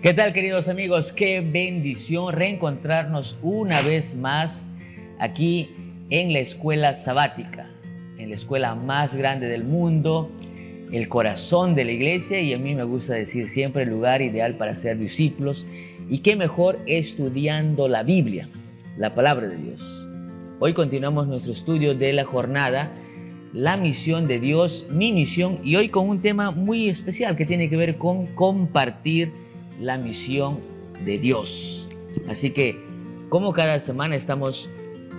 ¿Qué tal, queridos amigos? Qué bendición reencontrarnos una vez más aquí en la escuela sabática, en la escuela más grande del mundo, el corazón de la iglesia, y a mí me gusta decir siempre el lugar ideal para ser discípulos. Y qué mejor estudiando la Biblia, la palabra de Dios. Hoy continuamos nuestro estudio de la jornada, la misión de Dios, mi misión, y hoy con un tema muy especial que tiene que ver con compartir la misión de Dios. Así que, como cada semana, estamos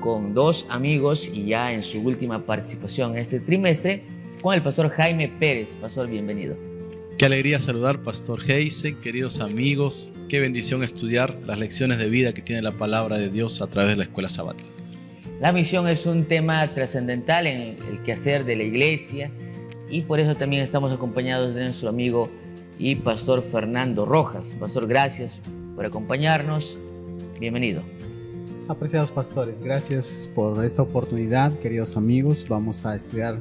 con dos amigos y ya en su última participación en este trimestre, con el pastor Jaime Pérez. Pastor, bienvenido. Qué alegría saludar, Pastor Heisen, queridos amigos. Qué bendición estudiar las lecciones de vida que tiene la palabra de Dios a través de la escuela sabática. La misión es un tema trascendental en el quehacer de la iglesia, y por eso también estamos acompañados de nuestro amigo y pastor Fernando Rojas. Pastor, gracias por acompañarnos. Bienvenido. Apreciados pastores, gracias por esta oportunidad. Queridos amigos, vamos a estudiar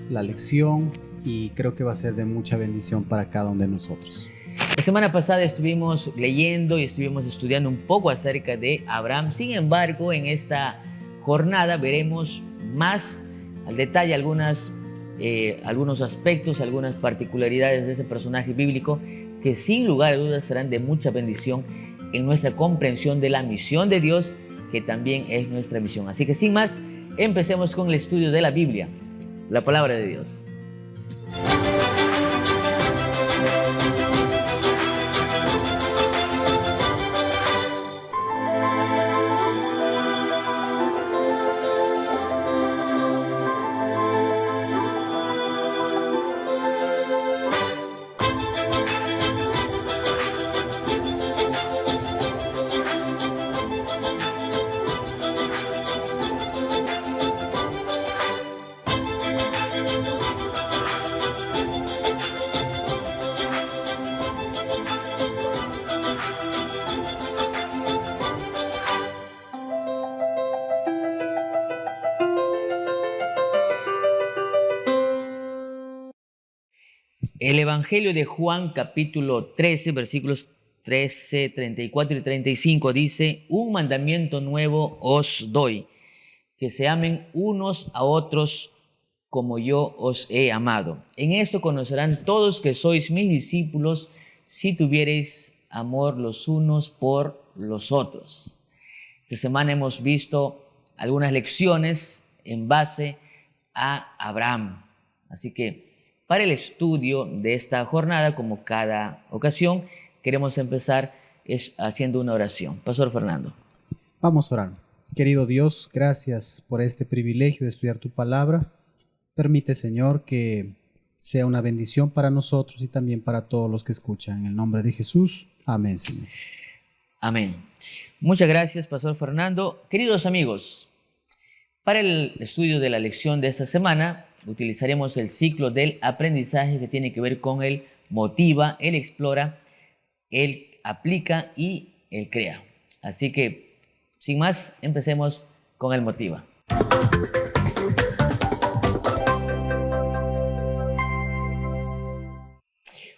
la lección y creo que va a ser de mucha bendición para cada uno de nosotros. La semana pasada estuvimos leyendo y estuvimos estudiando un poco acerca de Abraham. Sin embargo, en esta jornada veremos más al detalle algunos aspectos, algunas particularidades de este personaje bíblico que sin lugar a dudas serán de mucha bendición en nuestra comprensión de la misión de Dios, que también es nuestra misión. Así que sin más, empecemos con el estudio de la Biblia, la palabra de Dios. El Evangelio de Juan, capítulo 13, versículos 13, 34 y 35 dice: un mandamiento nuevo os doy, que se amen unos a otros como yo os he amado. En esto conocerán todos que sois mis discípulos, si tuviereis amor los unos por los otros. Esta semana hemos visto algunas lecciones en base a Abraham. Así que para el estudio de esta jornada, como cada ocasión, queremos empezar haciendo una oración. Pastor Fernando. Vamos a orar. Querido Dios, gracias por este privilegio de estudiar tu palabra. Permite, Señor, que sea una bendición para nosotros y también para todos los que escuchan. En el nombre de Jesús. Amén, Señor. Amén. Muchas gracias, Pastor Fernando. Queridos amigos, para el estudio de la lección de esta semana, utilizaremos el ciclo del aprendizaje que tiene que ver con el motiva, el explora, el aplica y el crea. Así que, sin más, empecemos con el motiva.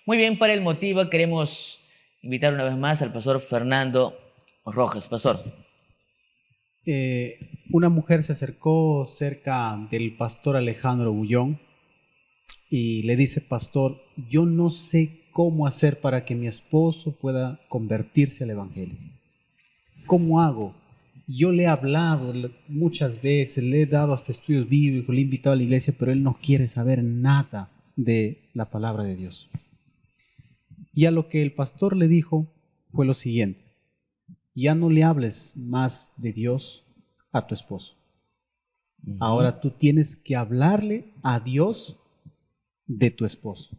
Muy bien, para el motiva queremos invitar una vez más al pastor Fernando Rojas. Pastor. Una mujer se acercó cerca del pastor Alejandro Bullón y le dice: pastor, yo no sé cómo hacer para que mi esposo pueda convertirse al evangelio. ¿Cómo hago? Yo le he hablado muchas veces, le he dado hasta estudios bíblicos, le he invitado a la iglesia, pero él no quiere saber nada de la palabra de Dios. Y a lo que el pastor le dijo fue lo siguiente: ya no le hables más de Dios a tu esposo. Ahora tú tienes que hablarle a Dios de tu esposo.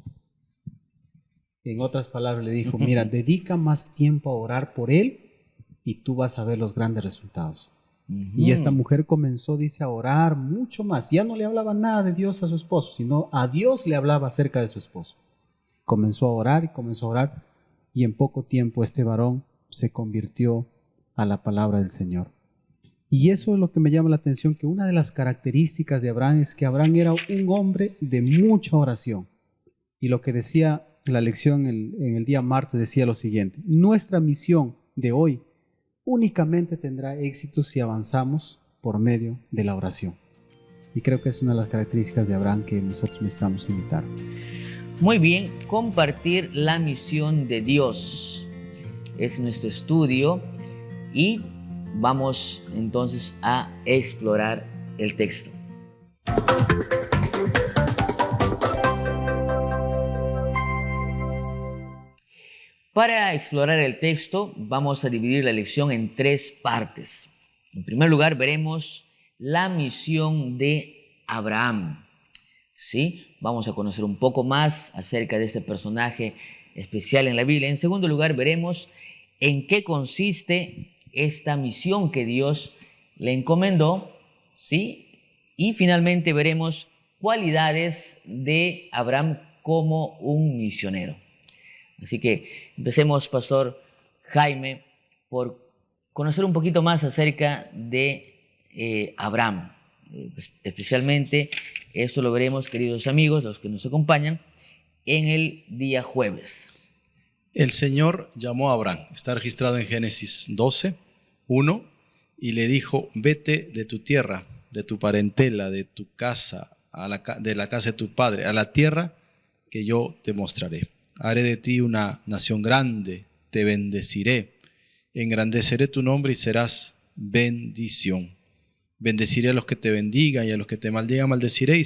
En otras palabras le dijo: mira, dedica más tiempo a orar por él y tú vas a ver los grandes resultados. Y esta mujer comenzó, dice, a orar mucho más. Ya no le hablaba nada de Dios a su esposo, sino a Dios le hablaba acerca de su esposo. Comenzó a orar y comenzó a orar, y en poco tiempo este varón se convirtió a la palabra del Señor. Y eso es lo que me llama la atención, que una de las características de Abraham es que Abraham era un hombre de mucha oración. Y lo que decía la lección en el día martes decía lo siguiente: nuestra misión de hoy únicamente tendrá éxito si avanzamos por medio de la oración. Y creo que es una de las características de Abraham que nosotros necesitamos imitar. Muy bien, compartir la misión de Dios es nuestro estudio y vamos entonces a explorar el texto. Para explorar el texto vamos a dividir la lección en 3 partes. En primer lugar veremos la misión de Abraham. ¿Sí? Vamos a conocer un poco más acerca de este personaje especial en la Biblia. En segundo lugar veremos en qué consiste esta misión que Dios le encomendó. ¿Sí? Y finalmente veremos cualidades de Abraham como un misionero. Así que empecemos, Pastor Jaime, por conocer un poquito más acerca de Abraham. Especialmente esto lo veremos, queridos amigos, los que nos acompañan, en el día jueves. El Señor llamó a Abraham, está registrado en Génesis 12, 1, y le dijo: vete de tu tierra, de tu parentela, de tu casa, de la casa de tu padre, a la tierra que yo te mostraré. Haré de ti una nación grande, te bendeciré, engrandeceré tu nombre y serás bendición. Bendeciré a los que te bendigan y a los que te maldigan maldeciré, y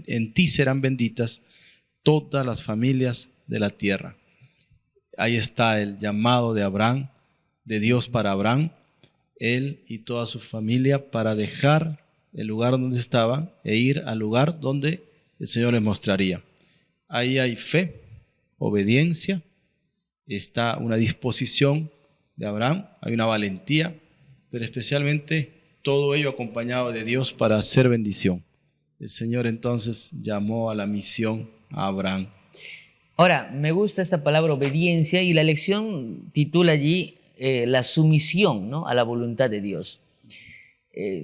en ti serán benditas todas las familias de la tierra. Ahí está el llamado de Abraham, de Dios para Abraham, él y toda su familia, para dejar el lugar donde estaban e ir al lugar donde el Señor les mostraría. Ahí hay fe, obediencia, está una disposición de Abraham, hay una valentía, pero especialmente todo ello acompañado de Dios para hacer bendición. El Señor entonces llamó a la misión a Abraham. Ahora, me gusta esta palabra obediencia y la lección titula allí la sumisión, ¿no?, a la voluntad de Dios.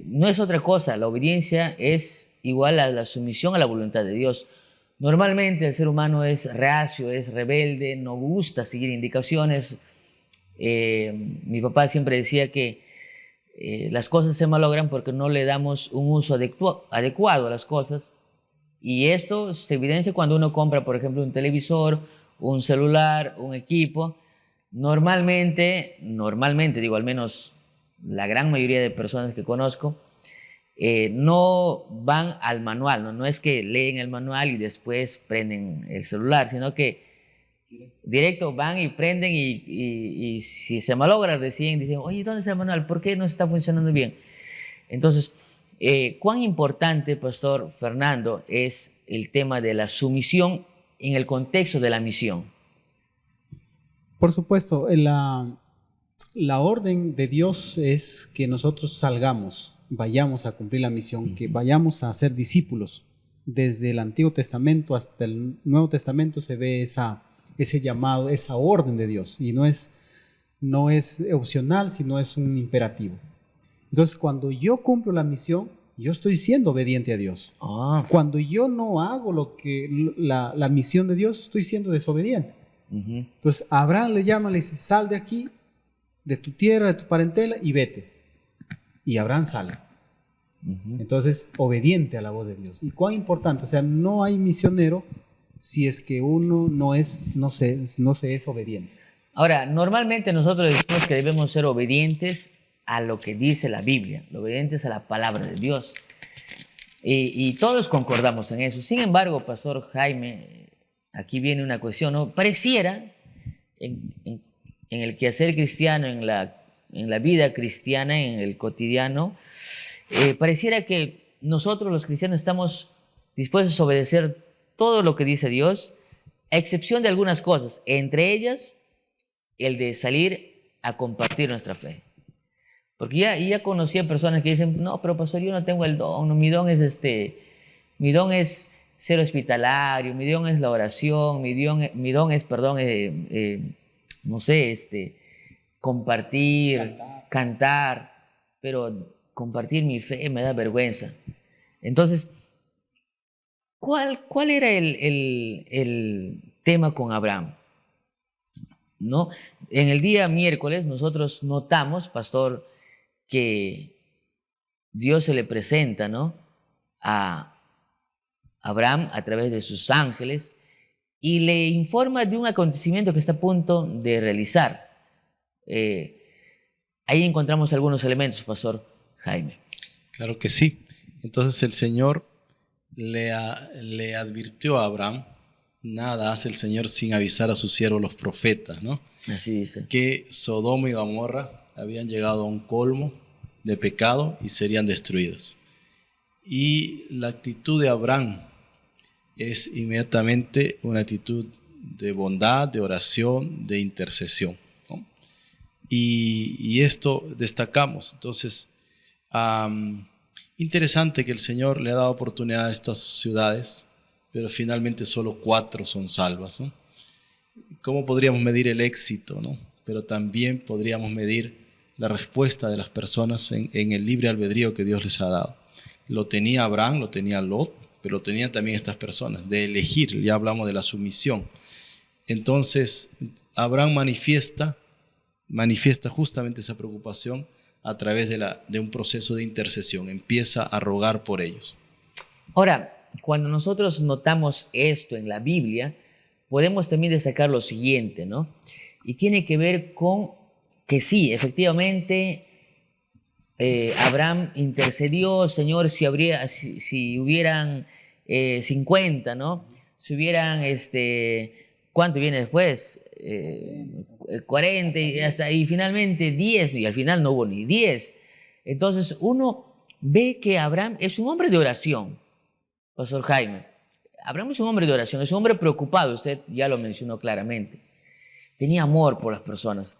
No es otra cosa, la obediencia es igual a la sumisión a la voluntad de Dios. Normalmente el ser humano es reacio, es rebelde, no gusta seguir indicaciones. Mi papá siempre decía que las cosas se malogran porque no le damos un uso adecuado a las cosas. Y esto se evidencia cuando uno compra, por ejemplo, un televisor, un celular, un equipo. Normalmente, digo, al menos la gran mayoría de personas que conozco, no van al manual, no es que leen el manual y después prenden el celular, sino que directo van y prenden y si se malogra recién dicen: oye, ¿dónde está el manual? ¿Por qué no está funcionando bien? Entonces, ¿cuán importante, Pastor Fernando, es el tema de la sumisión en el contexto de la misión? Por supuesto, la orden de Dios es que nosotros salgamos, vayamos a cumplir la misión, que vayamos a ser discípulos. Desde el Antiguo Testamento hasta el Nuevo Testamento se ve ese llamado, esa orden de Dios, y no es opcional, sino es un imperativo. Entonces, cuando yo cumplo la misión, yo estoy siendo obediente a Dios. Cuando yo no hago la misión de Dios, estoy siendo desobediente. Entonces, Abraham le llama, le dice: sal de aquí, de tu tierra, de tu parentela, y vete. Y Abraham sale. Entonces, obediente a la voz de Dios. Y cuán importante, o sea, no hay misionero si es que uno no se es obediente. Ahora, normalmente nosotros decimos que debemos ser obedientes a lo que dice la Biblia, obedientes a la palabra de Dios. Y todos concordamos en eso. Sin embargo, Pastor Jaime, aquí viene una cuestión, ¿no? Pareciera en el quehacer cristiano, en la vida cristiana, en el cotidiano, pareciera que nosotros los cristianos estamos dispuestos a obedecer todo lo que dice Dios, a excepción de algunas cosas, entre ellas el de salir a compartir nuestra fe. Porque ya conocí a personas que dicen: no, pero pastor, yo no tengo el don, no, mi don es ser hospitalario, mi don es la oración, mi don es, no sé, compartir, cantar, pero compartir mi fe me da vergüenza. Entonces, ¿cuál era tema con Abraham, ¿no? En el día miércoles nosotros notamos, pastor, que Dios se le presenta, ¿no?, a Abraham a través de sus ángeles y le informa de un acontecimiento que está a punto de realizar. Ahí encontramos algunos elementos, pastor Jaime. Claro que sí. Entonces el Señor le advirtió a Abraham, nada hace el Señor sin avisar a sus siervos los profetas, ¿no? Así dice. Que Sodoma y Gomorra habían llegado a un colmo de pecado y serían destruidos. Y la actitud de Abraham es inmediatamente una actitud de bondad, de oración, de intercesión, ¿no? Y esto destacamos. Entonces, interesante que el Señor le ha dado oportunidad a estas ciudades, pero finalmente solo 4 son salvas, ¿no? ¿Cómo podríamos medir el éxito, ¿no? Pero también podríamos medir la respuesta de las personas en el libre albedrío que Dios les ha dado. Lo tenía Abraham, lo tenía Lot, pero lo tenían también estas personas, de elegir. Ya hablamos de la sumisión. Entonces, Abraham manifiesta justamente esa preocupación a través de un proceso de intercesión. Empieza a rogar por ellos. Ahora, cuando nosotros notamos esto en la Biblia, podemos también destacar lo siguiente, ¿no? Y tiene que ver con que sí, efectivamente, Abraham intercedió, Señor, si hubieran 50, ¿no? Si hubieran, ¿cuánto viene después? 40 y finalmente 10, y al final no hubo ni 10. Entonces uno ve que Abraham es un hombre de oración, pastor Jaime. Abraham es un hombre de oración, es un hombre preocupado, usted ya lo mencionó claramente. Tenía amor por las personas.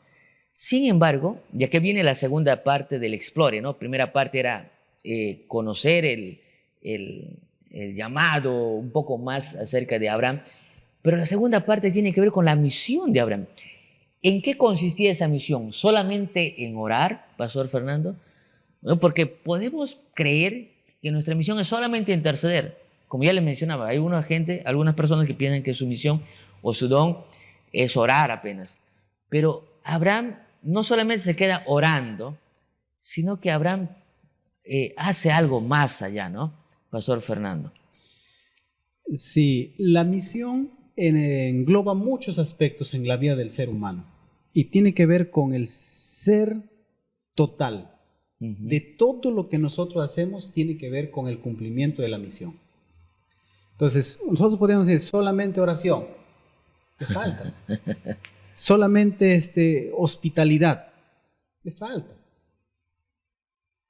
Sin embargo, ya que viene la segunda parte del Explore, ¿no? Primera parte era conocer el llamado, un poco más acerca de Abraham, pero la segunda parte tiene que ver con la misión de Abraham. ¿En qué consistía esa misión? ¿Solamente en orar, pastor Fernando? ¿No? Porque podemos creer que nuestra misión es solamente interceder. Como ya les mencionaba, hay algunas personas que piensan que su misión o su don es orar apenas. Pero Abraham no solamente se queda orando, sino que Abraham hace algo más allá, ¿no, pastor Fernando? Sí, la misión engloba muchos aspectos en la vida del ser humano y tiene que ver con el ser total. De todo lo que nosotros hacemos tiene que ver con el cumplimiento de la misión. Entonces, nosotros podemos decir solamente oración, le falta. Solamente hospitalidad, le falta.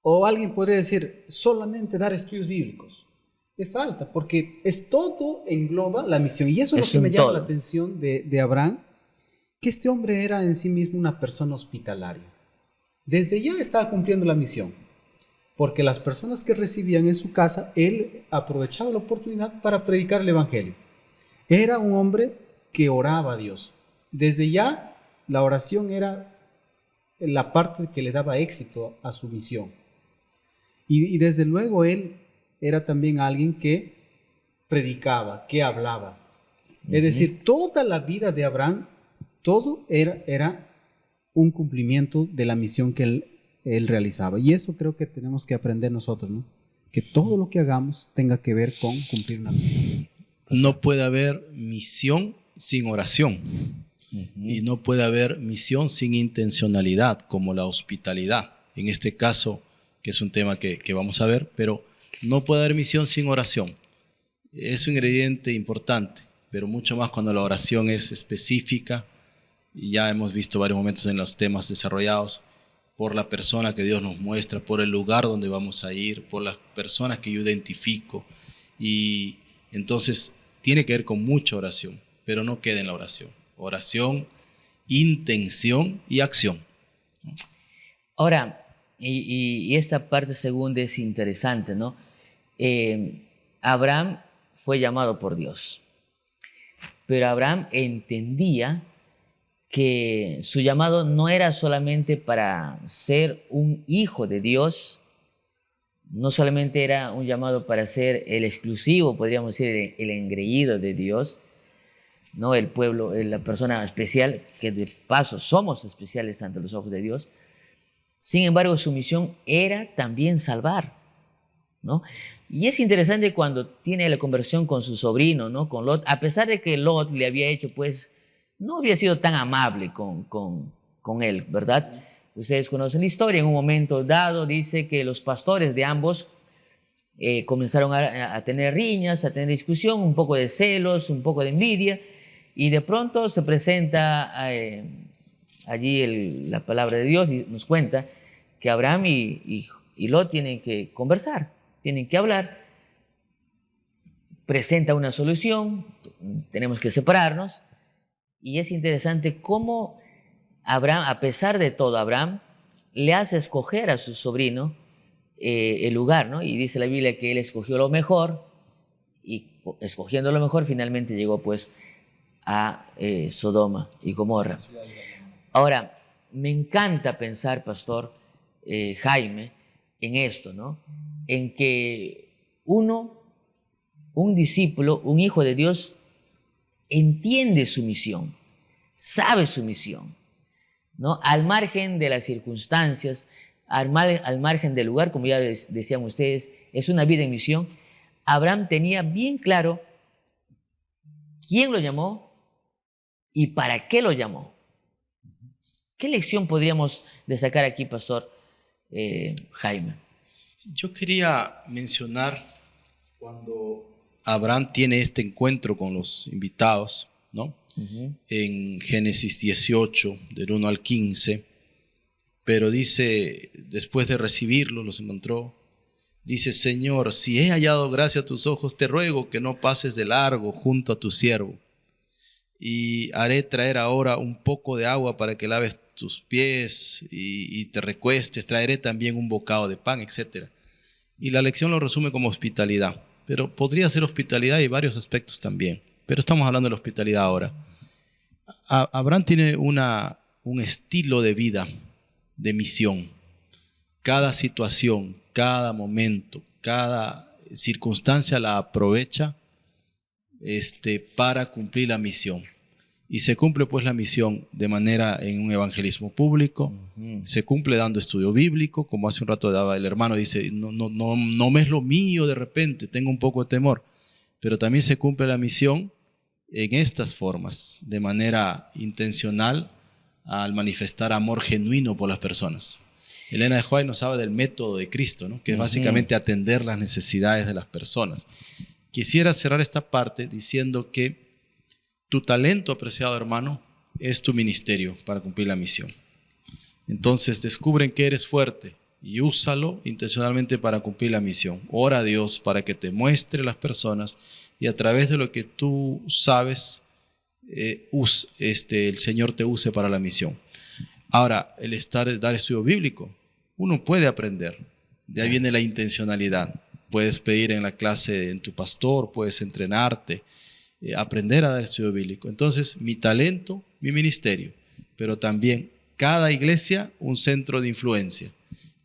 O alguien podría decir solamente dar estudios bíblicos, le falta, porque todo engloba la misión. Y eso es lo que me llama la atención de Abraham, que este hombre era en sí mismo una persona hospitalaria. Desde ya estaba cumpliendo la misión, porque las personas que recibían en su casa, él aprovechaba la oportunidad para predicar el evangelio. Era un hombre que oraba a Dios. Desde ya la oración era la parte que le daba éxito a su misión. Y desde luego él era también alguien que predicaba, que hablaba. Es decir, toda la vida de Abraham, todo era un cumplimiento de la misión que él realizaba. Y eso creo que tenemos que aprender nosotros, ¿no? Que todo lo que hagamos tenga que ver con cumplir una misión. No puede haber misión sin oración. Y no puede haber misión sin intencionalidad, como la hospitalidad. En este caso, que es un tema que vamos a ver, pero no puede haber misión sin oración. Es un ingrediente importante, pero mucho más cuando la oración es específica. Y ya hemos visto varios momentos en los temas desarrollados por la persona que Dios nos muestra, por el lugar donde vamos a ir, por las personas que yo identifico. Y entonces tiene que ver con mucha oración, pero no queda en la oración. Oración, intención y acción. Ahora, y esta parte segunda es interesante, ¿no? Abraham fue llamado por Dios, pero Abraham entendía que su llamado no era solamente para ser un hijo de Dios, no solamente era un llamado para ser el exclusivo, podríamos decir, el engreído de Dios, ¿no? El pueblo, la persona especial, que de paso somos especiales ante los ojos de Dios. Sin embargo, su misión era también salvar, ¿no? Y es interesante cuando tiene la conversión con su sobrino, ¿no? Con Lot, a pesar de que Lot le había hecho, pues, no había sido tan amable con él, ¿verdad? Ustedes conocen la historia. En un momento dado dice que los pastores de ambos comenzaron a tener riñas, a tener discusión, un poco de celos, un poco de envidia, y de pronto se presenta allí la palabra de Dios y nos cuenta que Abraham y Lot tienen que conversar, tienen que hablar, presenta una solución, tenemos que separarnos, y es interesante cómo Abraham, a pesar de todo, Abraham le hace escoger a su sobrino el lugar, ¿no? Y dice la Biblia que él escogió lo mejor, y escogiendo lo mejor finalmente llegó pues a Sodoma y Gomorra. Ahora, me encanta pensar, Pastor Jaime, en esto, ¿no? En que un discípulo, un hijo de Dios, entiende su misión, sabe su misión, ¿no? Al margen de las circunstancias, al margen del lugar, como ya decían ustedes, es una vida en misión. Abraham tenía bien claro quién lo llamó y para qué lo llamó. ¿Qué lección podríamos destacar aquí, Pastor Jaime? Yo quería mencionar cuando Abraham tiene este encuentro con los invitados, ¿no? En Génesis 18, del 1 al 15, pero dice, después de recibirlos, los encontró, dice: Señor, si he hallado gracia a tus ojos, te ruego que no pases de largo junto a tu siervo, y haré traer ahora un poco de agua para que laves tus pies y te recuestes, traeré también un bocado de pan, etc. Y la lección lo resume como hospitalidad, pero podría ser hospitalidad y varios aspectos también, pero estamos hablando de la hospitalidad ahora. Abraham tiene un estilo de vida, de misión. Cada situación, cada momento, cada circunstancia la aprovecha para cumplir la misión. Y se cumple pues la misión de manera en un evangelismo público, se cumple dando estudio bíblico, como hace un rato daba el hermano, dice, no me es lo mío de repente, tengo un poco de temor, pero también se cumple la misión en estas formas, de manera intencional, al manifestar amor genuino por las personas. Elena de White nos habla del método de Cristo, ¿no? Que es básicamente atender las necesidades de las personas. Quisiera cerrar esta parte diciendo que tu talento, apreciado hermano, es tu ministerio para cumplir la misión. Entonces descubren que eres fuerte y úsalo intencionalmente para cumplir la misión. Ora a Dios para que te muestre las personas y a través de lo que tú sabes, el Señor te use para la misión. Ahora, dar estudio bíblico, uno puede aprender. De ahí viene la intencionalidad. Puedes pedir en la clase en tu pastor, puedes entrenarte, aprender a dar estudio bíblico. Entonces, mi talento, mi ministerio, pero también cada iglesia un centro de influencia,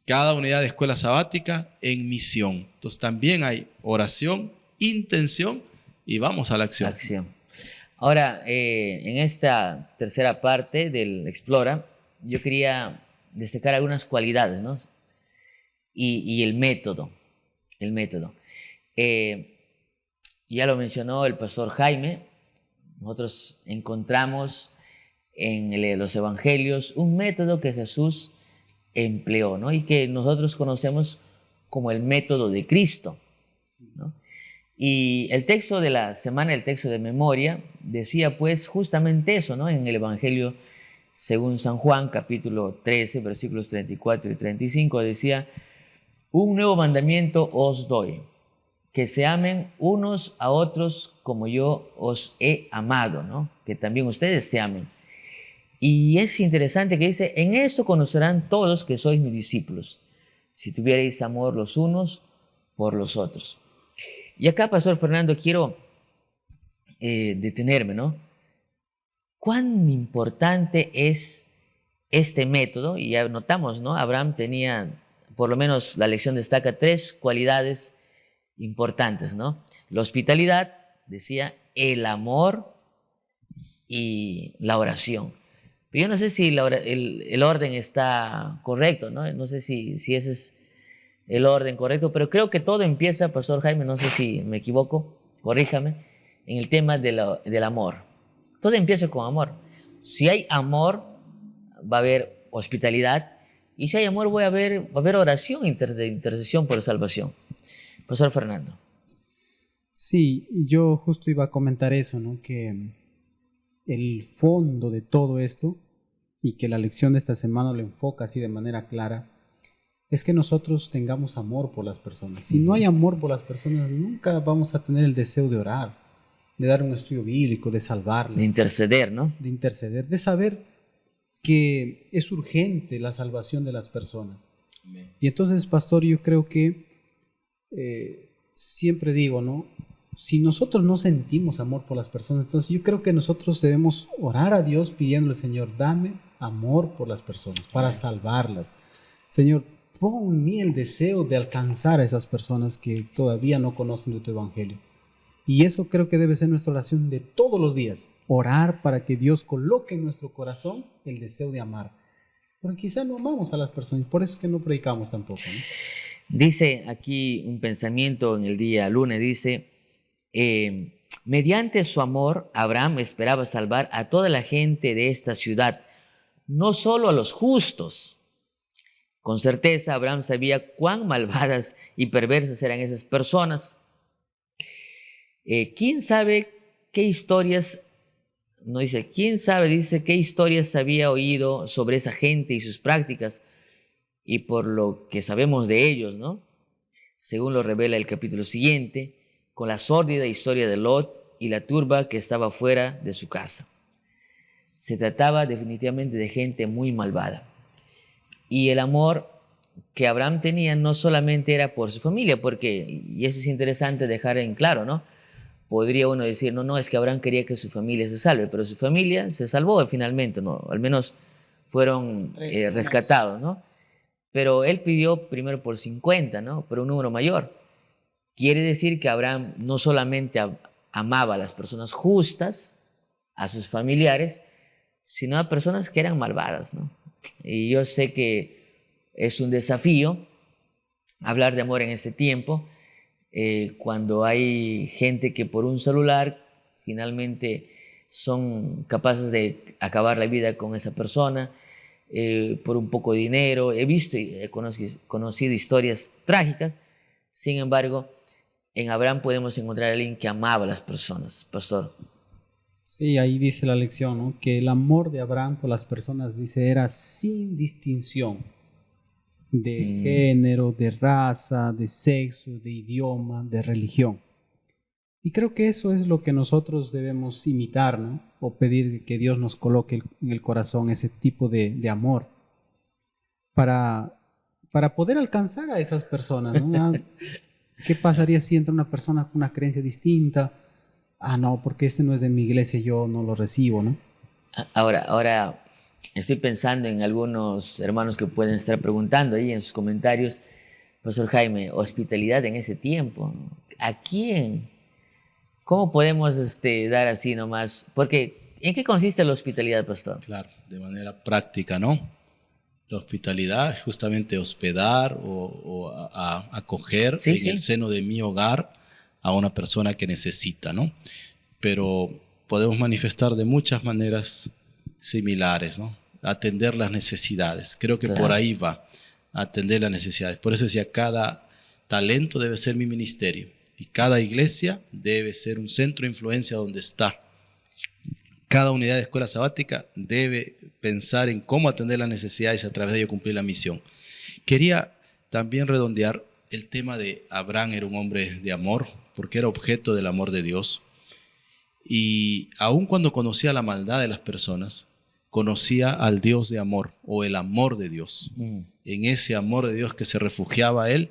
cada unidad de escuela sabática en misión. Entonces, también hay oración, intención y vamos a la acción. Ahora, en esta tercera parte del Explora, yo quería destacar algunas cualidades, ¿no? Y el método. Ya lo mencionó el pastor Jaime, nosotros encontramos en los evangelios un método que Jesús empleó, ¿no? Y que nosotros conocemos como el método de Cristo, ¿no? Y el texto de la semana, el texto de memoria, decía pues justamente eso, ¿no? En el evangelio según San Juan, capítulo 13, versículos 34 y 35, decía: un nuevo mandamiento os doy, que se amen unos a otros como yo os he amado, ¿no? Que también ustedes se amen. Y es interesante que dice: en esto conocerán todos que sois mis discípulos, si tuvierais amor los unos por los otros. Y acá, Pastor Fernando, quiero detenerme, ¿no? ¿Cuán importante es este método? Y ya notamos, ¿no? Abraham tenía, por lo menos la lección destaca 3 cualidades importantes, ¿no? La hospitalidad, decía, el amor y la oración. Pero yo no sé si el orden está correcto, ¿no? No sé si ese es el orden correcto, pero creo que todo empieza, Pastor Jaime, no sé si me equivoco, corríjame, en el tema del amor. Todo empieza con amor. Si hay amor, va a haber hospitalidad, y si hay amor, va a haber oración, intercesión por salvación. Pastor Fernando. Sí, yo justo iba a comentar eso, ¿no? Que el fondo de todo esto, y que la lección de esta semana lo enfoca así de manera clara, es que nosotros tengamos amor por las personas. Si no hay amor por las personas, nunca vamos a tener el deseo de orar, de dar un estudio bíblico, de salvarlas, De interceder, ¿no? de interceder, de saber que es urgente la salvación de las personas. Amén. Y entonces, pastor, yo creo que siempre digo, ¿no? Si nosotros no sentimos amor por las personas, entonces yo creo que nosotros debemos orar a Dios pidiéndole, Señor, dame amor por las personas, para salvarlas. Señor, pon en mí el deseo de alcanzar a esas personas que todavía no conocen de tu evangelio. Y eso creo que debe ser nuestra oración de todos los días. Orar para que Dios coloque en nuestro corazón el deseo de amar. Porque quizá no amamos a las personas, por eso es que no predicamos tampoco, ¿no? Dice aquí un pensamiento en el día lunes, dice, mediante su amor, Abraham esperaba salvar a toda la gente de esta ciudad, no solo a los justos. Con certeza, Abraham sabía cuán malvadas y perversas eran esas personas. ¿Quién sabe qué historias, no dice, quién sabe, dice, qué historias había oído sobre esa gente y sus prácticas? Y por lo que sabemos de ellos, ¿no? Según lo revela el capítulo siguiente, con la sórdida historia de Lot y la turba que estaba fuera de su casa. Se trataba definitivamente de gente muy malvada. Y el amor que Abraham tenía no solamente era por su familia, porque, y eso es interesante dejar en claro, ¿no? Podría uno decir, no, es que Abraham quería que su familia se salve, pero su familia se salvó finalmente, ¿no? Al menos fueron rescatados, ¿no? Pero él pidió primero por 50, ¿no? Por un número mayor. Quiere decir que Abraham no solamente amaba a las personas justas, a sus familiares, sino a personas que eran malvadas, ¿no? Y yo sé que es un desafío hablar de amor en este tiempo, cuando hay gente que por un celular finalmente son capaces de acabar la vida con esa persona, por un poco de dinero. He visto y he conocido historias trágicas. Sin embargo, en Abraham podemos encontrar a alguien que amaba a las personas, pastor. Sí, ahí dice la lección, ¿no? Que el amor de Abraham por las personas, dice, era sin distinción de género, de raza, de sexo, de idioma, de religión. Y creo que eso es lo que nosotros debemos imitar, ¿no? O pedir que Dios nos coloque en el corazón ese tipo de amor para poder alcanzar a esas personas, ¿no? ¿Qué pasaría si entra una persona con una creencia distinta? No, porque este no es de mi iglesia, yo no lo recibo, ¿no? Ahora estoy pensando en algunos hermanos que pueden estar preguntando ahí en sus comentarios, Pastor Jaime, hospitalidad en ese tiempo, ¿a quién? ¿Cómo podemos dar así nomás? Porque, ¿en qué consiste la hospitalidad, pastor? Claro, de manera práctica, ¿no? La hospitalidad es justamente hospedar o acoger en el seno de mi hogar a una persona que necesita, ¿no? Pero podemos manifestar de muchas maneras similares, ¿no? Atender las necesidades. Creo que por ahí va, atender las necesidades. Por eso decía, cada talento debe ser mi ministerio y cada iglesia debe ser un centro de influencia donde está. Cada unidad de escuela sabática debe pensar en cómo atender las necesidades y a través de ello cumplir la misión. Quería también redondear el tema de Abraham. Era un hombre de amor, porque era objeto del amor de Dios. Y aun cuando conocía la maldad de las personas, conocía al Dios de amor, o el amor de Dios. En ese amor de Dios que se refugiaba a él,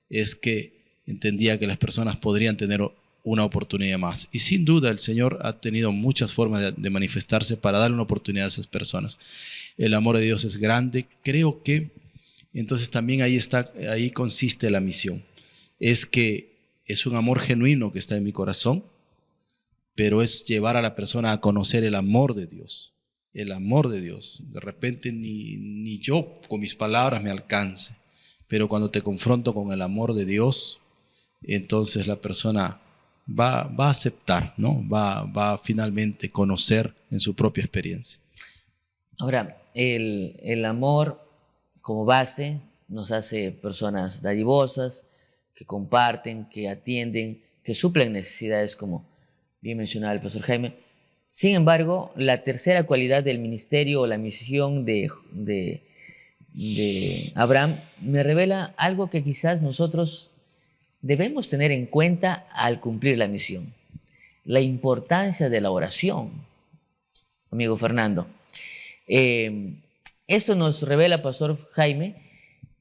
es que entendía que las personas podrían tener una oportunidad más. Y sin duda el Señor ha tenido muchas formas de manifestarse para darle una oportunidad a esas personas. El amor de Dios es grande. Creo que entonces también ahí consiste la misión. Es que es un amor genuino que está en mi corazón, pero es llevar a la persona a conocer el amor de Dios. El amor de Dios. De repente ni yo con mis palabras me alcance, pero cuando te confronto con el amor de Dios, entonces la persona va a aceptar, ¿no? Va a finalmente conocer en su propia experiencia. Ahora, el amor como base nos hace personas dadivosas, que comparten, que atienden, que suplen necesidades, como bien mencionaba el pastor Jaime. Sin embargo, la tercera cualidad del ministerio o la misión de Abraham me revela algo que quizás nosotros debemos tener en cuenta al cumplir la misión: la importancia de la oración, amigo Fernando. Esto nos revela, pastor Jaime,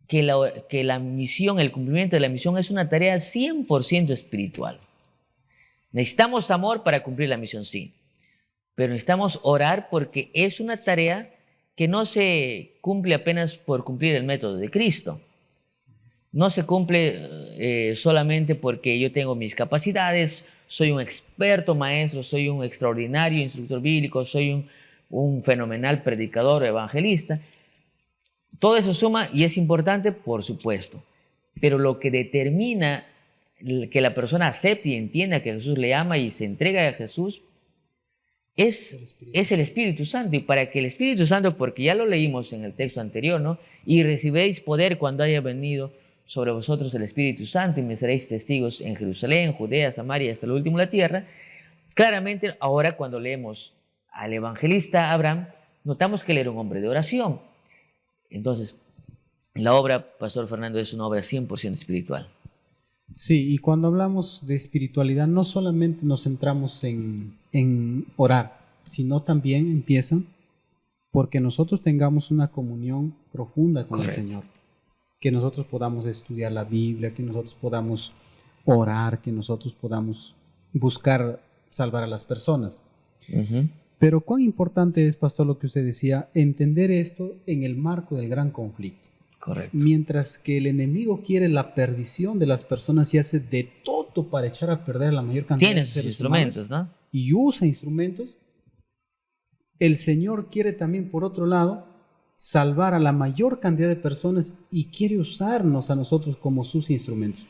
que la misión, el cumplimiento de la misión es una tarea 100% espiritual. Necesitamos amor para cumplir la misión, sí, pero necesitamos orar porque es una tarea que no se cumple apenas por cumplir el método de Cristo. No se cumple solamente porque yo tengo mis capacidades, soy un experto maestro, soy un extraordinario instructor bíblico, soy un fenomenal predicador o evangelista. Todo eso suma y es importante, por supuesto, pero lo que determina que la persona acepte y entienda que Jesús le ama y se entrega a Jesús es el Espíritu Santo. Y para que el Espíritu Santo, porque ya lo leímos en el texto anterior, ¿no? Y recibiréis poder cuando haya venido sobre vosotros el Espíritu Santo y me seréis testigos en Jerusalén, Judea, Samaria y hasta lo último de la tierra. Claramente ahora cuando leemos al evangelista Abraham, notamos que él era un hombre de oración. Entonces, la obra, pastor Fernando, es una obra 100% espiritual. Sí, y cuando hablamos de espiritualidad no solamente nos centramos en orar, sino también empieza porque nosotros tengamos una comunión profunda con Correcto. el Señor, que nosotros podamos estudiar la Biblia, que nosotros podamos orar, que nosotros podamos buscar salvar a las personas. Uh-huh. Pero cuán importante es, pastor, lo que usted decía, entender esto en el marco del gran conflicto. Correcto. Mientras que el enemigo quiere la perdición de las personas y hace de todo para echar a perder a la mayor cantidad Tiene de sus seres instrumentos, humanos, ¿no? y usa instrumentos, el Señor quiere también, por otro lado, salvar a la mayor cantidad de personas y quiere usarnos a nosotros como sus instrumentos.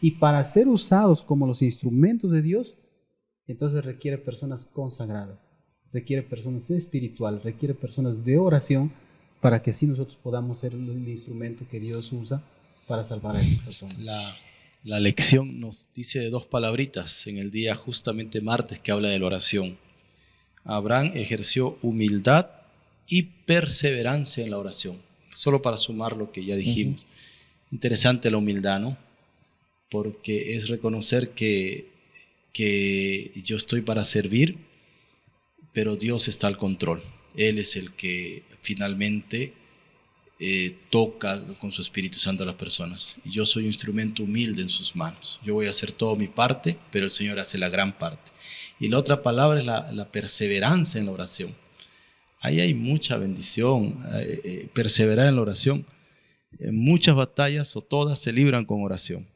Y para ser usados como los instrumentos de Dios, entonces requiere personas consagradas, requiere personas espirituales, requiere personas de oración, para que así nosotros podamos ser el instrumento que Dios usa para salvar a esas personas. La lección nos dice de dos palabritas en el día justamente martes que habla de la oración. Abraham ejerció humildad y perseverancia en la oración. Solo para sumar lo que ya dijimos. Interesante la humildad, ¿no? Porque es reconocer que yo estoy para servir, pero Dios está al control. Él es el que finalmente toca con su Espíritu Santo a las personas. Y yo soy un instrumento humilde en sus manos. Yo voy a hacer toda mi parte, pero el Señor hace la gran parte. Y la otra palabra es la perseverancia en la oración. Ahí hay mucha bendición, perseverar en la oración. Muchas batallas o todas se libran con oración,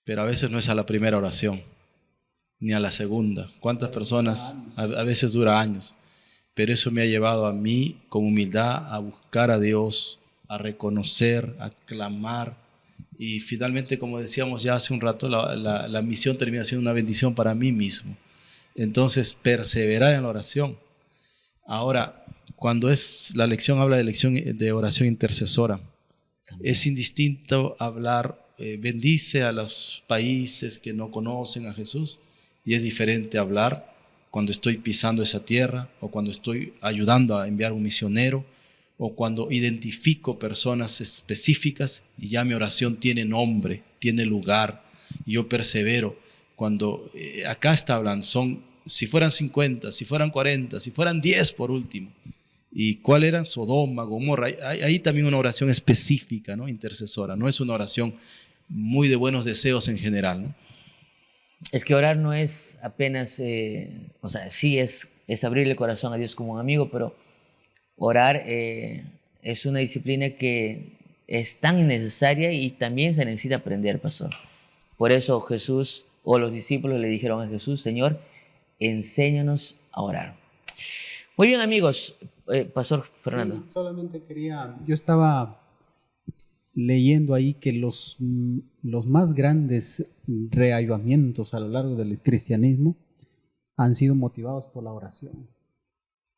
pero a veces no es a la primera oración, ni a la segunda. ¿Cuántas personas? A veces dura años. Pero eso me ha llevado a mí con humildad a buscar a Dios, a reconocer, a clamar. Y finalmente, como decíamos ya hace un rato, la misión termina siendo una bendición para mí mismo. Entonces, perseverar en la oración. Ahora, cuando la lección habla de oración intercesora, es indistinto hablar, bendice a los países que no conocen a Jesús, y es diferente hablar cuando estoy pisando esa tierra, o cuando estoy ayudando a enviar un misionero, o cuando identifico personas específicas y ya mi oración tiene nombre, tiene lugar, y yo persevero. Cuando acá está hablando, si fueran 50, si fueran 40, si fueran 10 por último. ¿Y cuál eran? Sodoma, Gomorra. Hay también una oración específica, ¿no? Intercesora. No es una oración muy de buenos deseos en general, ¿no? Es que orar no es apenas, sí es abrirle el corazón a Dios como un amigo, pero orar es una disciplina que es tan necesaria y también se necesita aprender, pastor. Por eso Jesús o los discípulos le dijeron a Jesús: Señor, enséñanos a orar. Muy bien, amigos. Pastor Fernando. Sí, solamente yo estaba leyendo ahí que los más grandes reavivamientos a lo largo del cristianismo han sido motivados por la oración.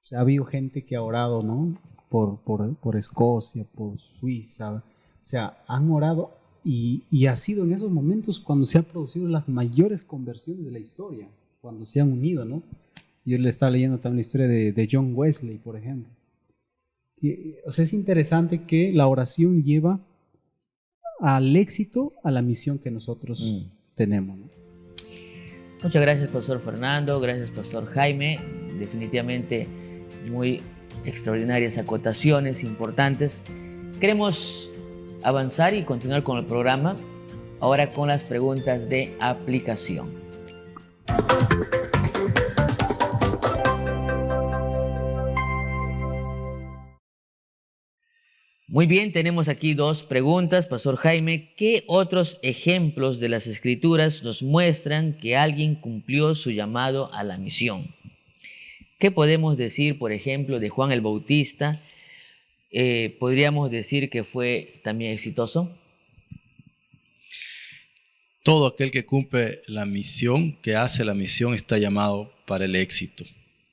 O sea, ha habido gente que ha orado, ¿no? Por Escocia, por Suiza. O sea, han orado y ha sido en esos momentos cuando se han producido las mayores conversiones de la historia, cuando se han unido, ¿no? Yo le estaba leyendo también la historia de John Wesley, por ejemplo. O sea, es interesante que la oración lleva al éxito, a la misión que nosotros tenemos, ¿no? Muchas gracias, Pastor Fernando. Gracias, Pastor Jaime. Definitivamente muy extraordinarias acotaciones importantes. Queremos avanzar y continuar con el programa, ahora con las preguntas de aplicación. Muy bien, tenemos aquí dos preguntas, Pastor Jaime. ¿Qué otros ejemplos de las Escrituras nos muestran que alguien cumplió su llamado a la misión? ¿Qué podemos decir, por ejemplo, de Juan el Bautista? ¿Podríamos decir que fue también exitoso? Todo aquel que cumple la misión, que hace la misión, está llamado para el éxito.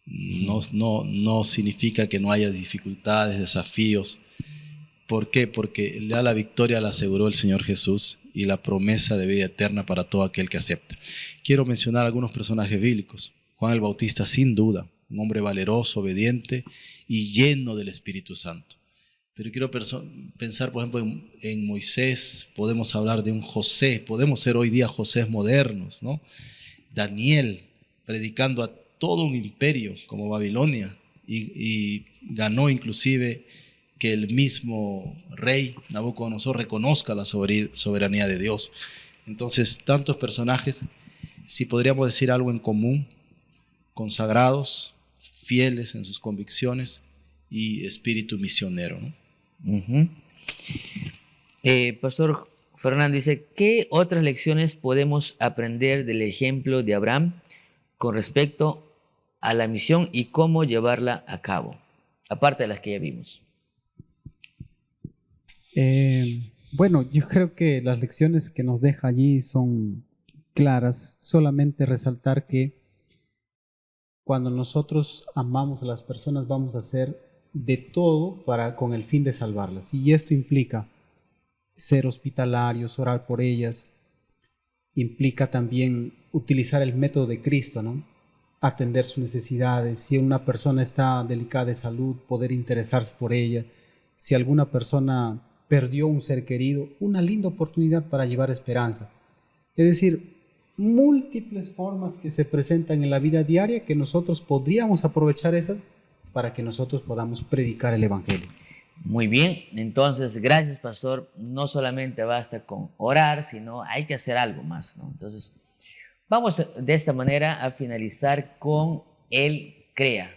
No significa que no haya dificultades, desafíos. ¿Por qué? Porque ya la victoria la aseguró el Señor Jesús y la promesa de vida eterna para todo aquel que acepta. Quiero mencionar algunos personajes bíblicos. Juan el Bautista, sin duda, un hombre valeroso, obediente y lleno del Espíritu Santo. Pero quiero pensar, por ejemplo, en Moisés. Podemos hablar de un José. Podemos ser hoy día Josés modernos, ¿no? Daniel, predicando a todo un imperio como Babilonia y ganó inclusive que el mismo rey Nabucodonosor reconozca la soberanía de Dios. Entonces, tantos personajes, si podríamos decir algo en común, consagrados, fieles en sus convicciones y espíritu misionero, ¿no? Pastor Fernando dice, ¿qué otras lecciones podemos aprender del ejemplo de Abraham con respecto a la misión y cómo llevarla a cabo, aparte de las que ya vimos? Bueno, yo creo que las lecciones que nos deja allí son claras. Solamente resaltar que cuando nosotros amamos a las personas vamos a hacer de todo con el fin de salvarlas. Y esto implica ser hospitalarios, orar por ellas. Implica también utilizar el método de Cristo, ¿no? Atender sus necesidades. Si una persona está delicada de salud, poder interesarse por ella. Si alguna persona perdió un ser querido, una linda oportunidad para llevar esperanza. Es decir, múltiples formas que se presentan en la vida diaria que nosotros podríamos aprovechar esas para que nosotros podamos predicar el Evangelio. Muy bien, entonces gracias, pastor. No solamente basta con orar, sino hay que hacer algo más, ¿no? Entonces, vamos de esta manera a finalizar con el CREA.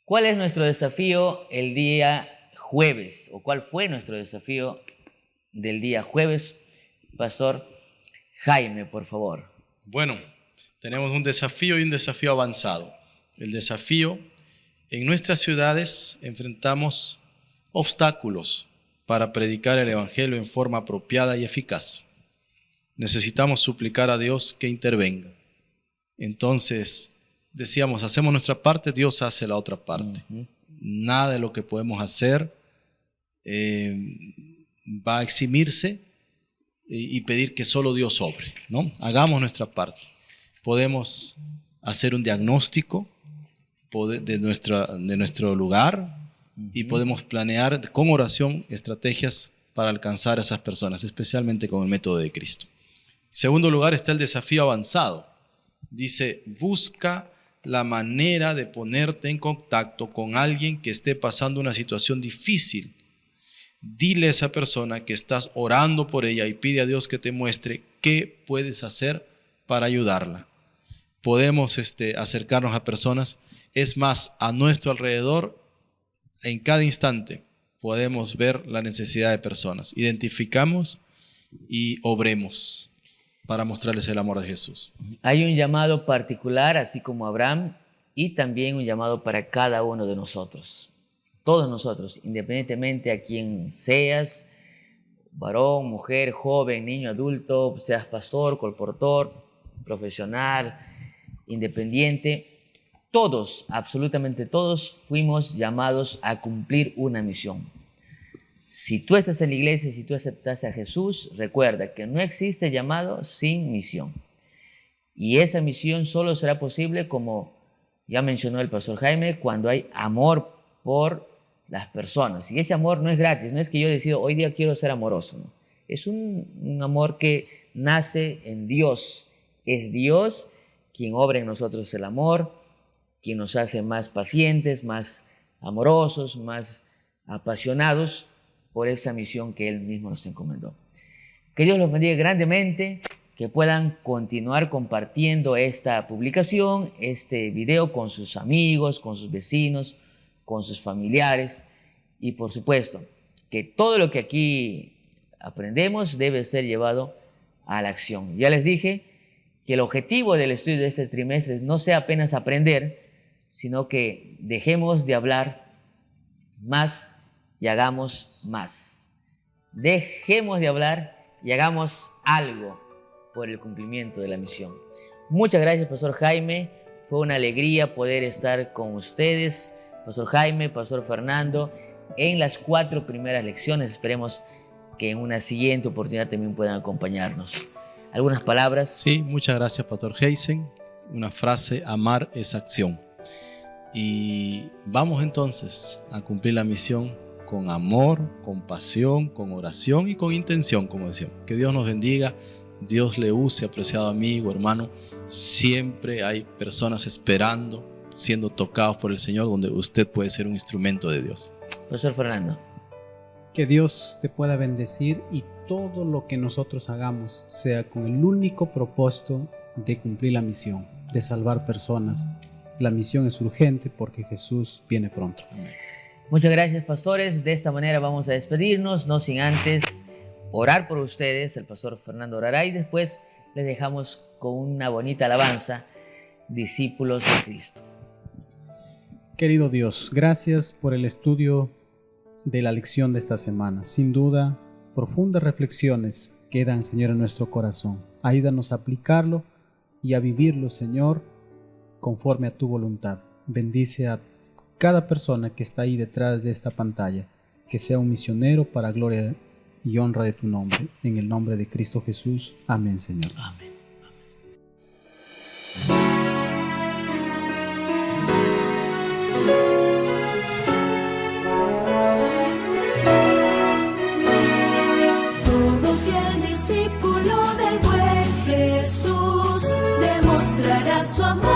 ¿Cuál es nuestro desafío el día jueves? ¿O cuál fue nuestro desafío del día jueves? Pastor Jaime, por favor. Bueno, tenemos un desafío y un desafío avanzado. El desafío, en nuestras ciudades enfrentamos obstáculos para predicar el Evangelio en forma apropiada y eficaz. Necesitamos suplicar a Dios que intervenga. Entonces, decíamos, hacemos nuestra parte, Dios hace la otra parte. Nada de lo que podemos hacer va a eximirse y pedir que solo Dios obre, ¿no? Hagamos nuestra parte. Podemos hacer un diagnóstico de nuestro lugar y podemos planear con oración estrategias para alcanzar a esas personas, especialmente con el método de Cristo. En segundo lugar está el desafío avanzado. Dice, busca la manera de ponerte en contacto con alguien que esté pasando una situación difícil. Dile a esa persona que estás orando por ella y pide a Dios que te muestre qué puedes hacer para ayudarla. Podemos acercarnos a personas, es más, a nuestro alrededor, en cada instante podemos ver la necesidad de personas. Identificamos y obremos para mostrarles el amor de Jesús. Hay un llamado particular, así como Abraham, y también un llamado para cada uno de nosotros. Todos nosotros, independientemente a quien seas, varón, mujer, joven, niño, adulto, seas pastor, colportor, profesional, independiente, todos, absolutamente todos, fuimos llamados a cumplir una misión. Si tú estás en la iglesia, si tú aceptaste a Jesús, recuerda que no existe llamado sin misión. Y esa misión solo será posible, como ya mencionó el pastor Jaime, cuando hay amor por las personas. Y ese amor no es gratis, no es que yo decido hoy día quiero ser amoroso, ¿no? Es un amor que nace en Dios. Es Dios quien obra en nosotros el amor, quien nos hace más pacientes, más amorosos, más apasionados por esa misión que Él mismo nos encomendó. Que Dios los bendiga grandemente, que puedan continuar compartiendo esta publicación, este video con sus amigos, con sus vecinos, con sus familiares y por supuesto que todo lo que aquí aprendemos debe ser llevado a la acción. Ya les dije que el objetivo del estudio de este trimestre no sea apenas aprender, sino que dejemos de hablar más y hagamos más. Dejemos de hablar y hagamos algo por el cumplimiento de la misión. Muchas gracias, Pastor Jaime. Fue una alegría poder estar con ustedes, Pastor Jaime, Pastor Fernando, en las 4 primeras lecciones. Esperemos que en una siguiente oportunidad también puedan acompañarnos. ¿Algunas palabras? Sí, muchas gracias, Pastor Heisen. Una frase: amar es acción. Y vamos entonces a cumplir la misión con amor, con pasión, con oración y con intención, como decíamos. Que Dios nos bendiga, Dios le use, apreciado amigo, hermano. Siempre hay personas esperando, siendo tocados por el Señor, donde usted puede ser un instrumento de Dios. Pastor Fernando. Que Dios te pueda bendecir y todo lo que nosotros hagamos sea con el único propósito de cumplir la misión, de salvar personas. La misión es urgente porque Jesús viene pronto. Amén. Muchas gracias, pastores. De esta manera vamos a despedirnos, no sin antes orar por ustedes. El pastor Fernando orará y después les dejamos con una bonita alabanza: discípulos de Cristo. Querido Dios, gracias por el estudio de la lección de esta semana. Sin duda, profundas reflexiones quedan, Señor, en nuestro corazón. Ayúdanos a aplicarlo y a vivirlo, Señor, conforme a tu voluntad. Bendice a cada persona que está ahí detrás de esta pantalla, que sea un misionero para gloria y honra de tu nombre. En el nombre de Cristo Jesús. Amén, Señor. Amén. Todo fiel discípulo del buen Jesús demostrará su amor.